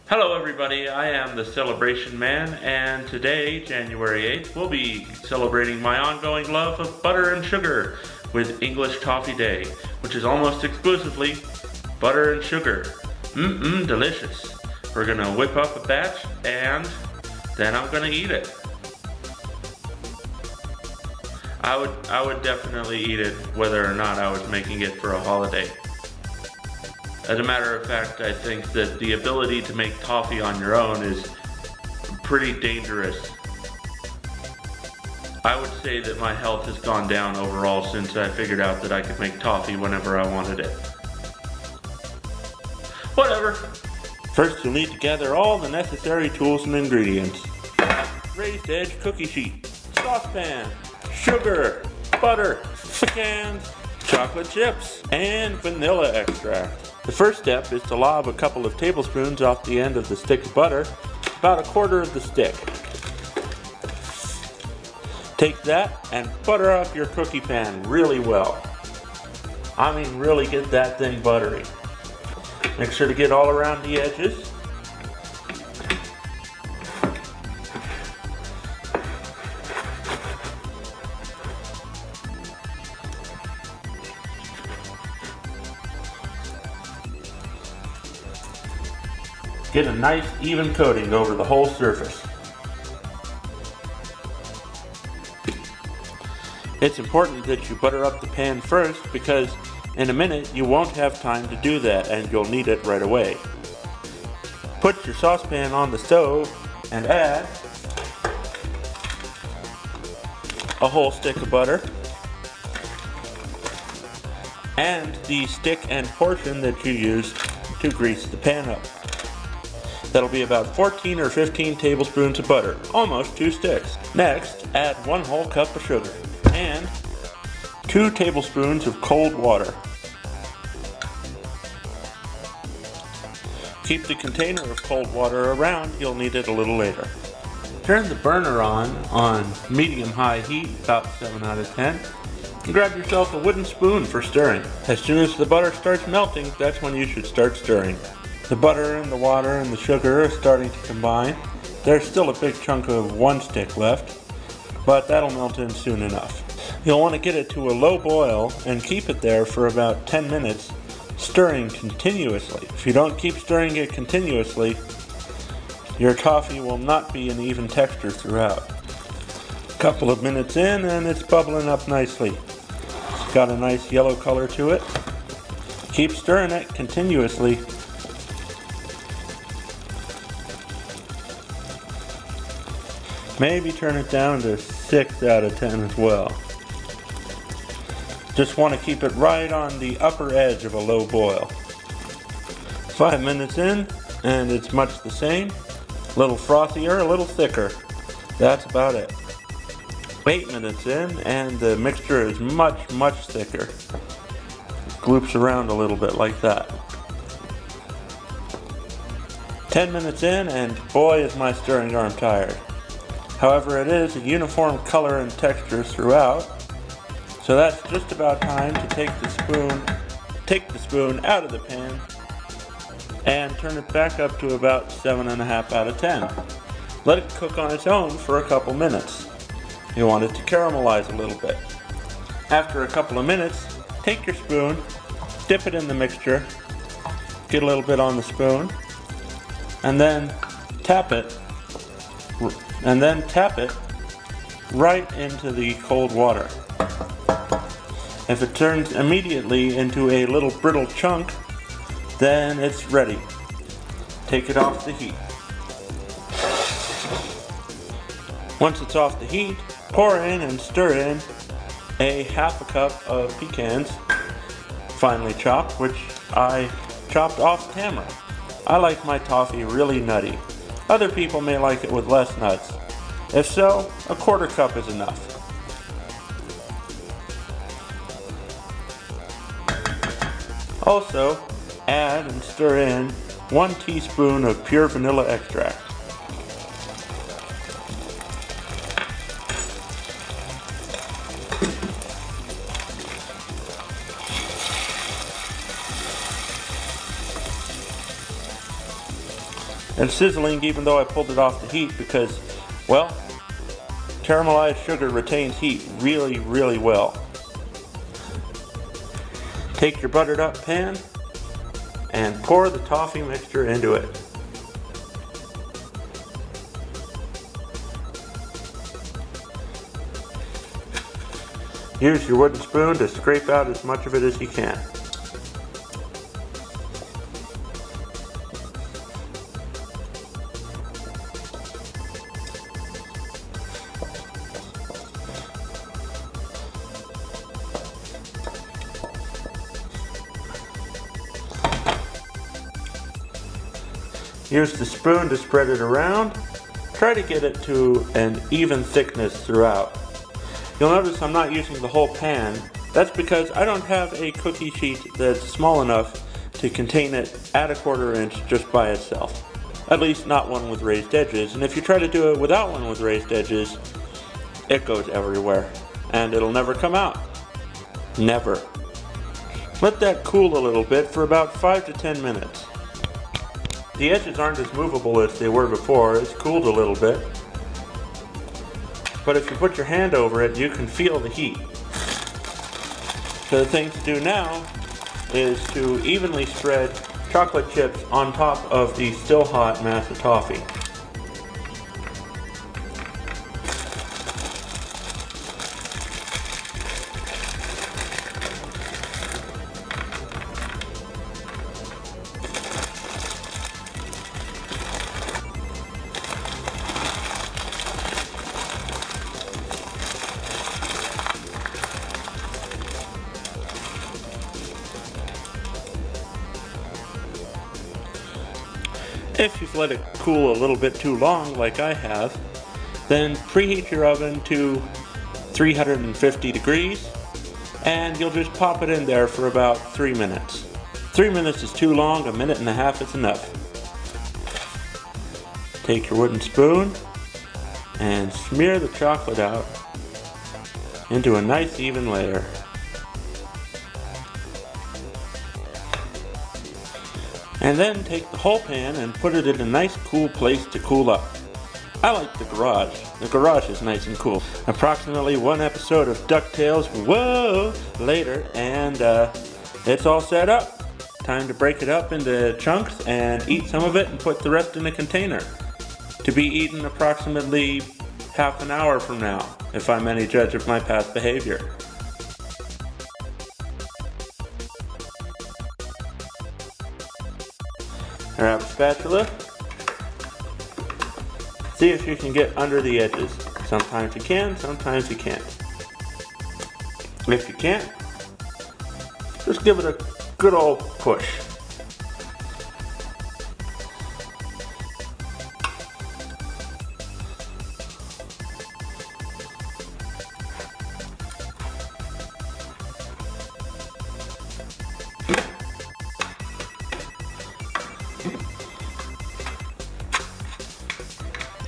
Hello everybody, I am the Celebration Man, and today, January 8th, we'll be celebrating my ongoing love of butter and sugar with English Toffee Day, which is almost exclusively butter and sugar. Delicious. We're gonna whip up a batch and then I'm gonna eat it. I would definitely eat it whether or not I was making it for a holiday. As a matter of fact, I think that the ability to make toffee on your own is pretty dangerous. I would say that my health has gone down overall since I figured out that I could make toffee whenever I wanted it. Whatever. First, you'll need to gather all the necessary tools and ingredients. Raised edge cookie sheet, saucepan, sugar, butter, pecans, chocolate chips, and vanilla extract. The first step is to lob a couple of tablespoons off the end of the stick of butter, about a quarter of the stick. Take that and butter up your cookie pan really well. I mean, really get that thing buttery. Make sure to get all around the edges. Get a nice even coating over the whole surface. It's important that you butter up the pan first because in a minute you won't have time to do that and you'll need it right away. Put your saucepan on the stove and add a whole stick of butter and the stick and portion that you used to grease the pan up. That'll be about 14 or 15 tablespoons of butter, almost 2 sticks. Next, add 1 whole cup of sugar and 2 tablespoons of cold water. Keep the container of cold water around, you'll need it a little later. Turn the burner on medium-high heat, about 7 out of 10. And grab yourself a wooden spoon for stirring. As soon as the butter starts melting, that's when you should start stirring. The butter and the water and the sugar are starting to combine. There's still a big chunk of 1 stick left, but that'll melt in soon enough. You'll want to get it to a low boil and keep it there for about 10 minutes, stirring continuously. If you don't keep stirring it continuously, your toffee will not be an even texture throughout. A couple of minutes in and it's bubbling up nicely. It's got a nice yellow color to it. Keep stirring it continuously. Maybe turn it down to 6 out of 10 as well. Just want to keep it right on the upper edge of a low boil. 5 minutes in, and it's much the same. A little frothier, a little thicker. That's about it. 8 minutes in, and the mixture is much thicker. It gloops around a little bit like that. 10 minutes in, and boy is my stirring arm tired. However, it is a uniform color and texture throughout, so that's just about time to take the spoon out of the pan and turn it back up to about 7.5 out of 10. Let it cook on its own for a couple minutes. You want it to caramelize a little bit. After a couple of minutes, take your spoon, dip it in the mixture, get a little bit on the spoon, and then tap it right into the cold water. If it turns immediately into a little brittle chunk, then it's ready. Take it off the heat. Once it's off the heat, pour in and stir in a half a cup of pecans, finely chopped, which I chopped off camera. I like my toffee really nutty. Other people may like it with less nuts. If so, a quarter cup is enough. Also, add and stir in 1 teaspoon of pure vanilla extract. and sizzling even though I pulled it off the heat because, well, caramelized sugar retains heat really, really well. Take your buttered up pan and pour the toffee mixture into it. Use your wooden spoon to scrape out as much of it as you can. Use the spoon to spread it around. Try to get it to an even thickness throughout. You'll notice I'm not using the whole pan. That's because I don't have a cookie sheet that's small enough to contain it at 1/4 inch just by itself. At least not one with raised edges. And if you try to do it without one with raised edges, it goes everywhere. And it'll never come out. Never. Let that cool a little bit for about 5 to 10 minutes. The edges aren't as movable as they were before. It's cooled a little bit. But if you put your hand over it, you can feel the heat. So the thing to do now is to evenly spread chocolate chips on top of the still hot mass of toffee. If you've let it cool a little bit too long, like I have, then preheat your oven to 350 degrees, and you'll just pop it in there for about 3 minutes. 3 minutes is too long, 1.5 minutes is enough. Take your wooden spoon and smear the chocolate out into a nice even layer. And then take the whole pan and put it in a nice cool place to cool up. I like the garage. The garage is nice and cool. Approximately 1 episode of DuckTales, whoa, later, and it's all set up. Time to break it up into chunks and eat some of it and put the rest in a container. To be eaten approximately half an hour from now, if I'm any judge of my past behavior. Grab a spatula. See if you can get under the edges. Sometimes you can, sometimes you can't. If you can't, just give it a good old push.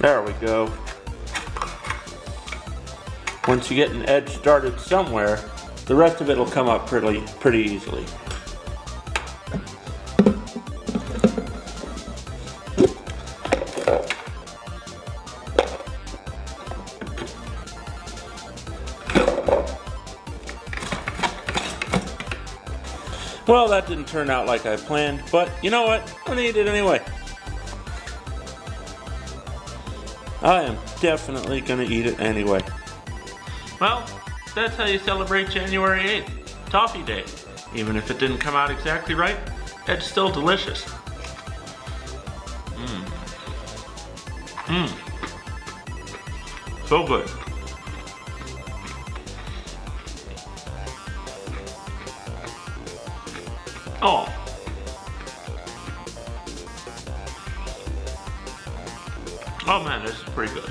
There we go. Once you get an edge started somewhere, the rest of it will come up pretty easily. Well, that didn't turn out like I planned, but you know what? I'm gonna eat it anyway. I am definitely gonna eat it anyway. Well, that's how you celebrate January 8th, Toffee Day. Even if it didn't come out exactly right, it's still delicious. So good. Oh. Oh man, this is pretty good.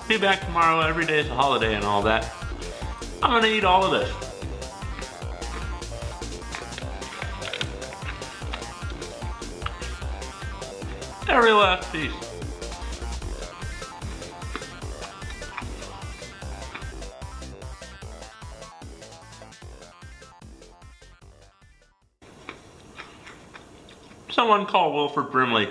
Be back tomorrow. Every day is a holiday and all that. I'm gonna eat all of this. Every last piece. Someone call Wilford Brimley.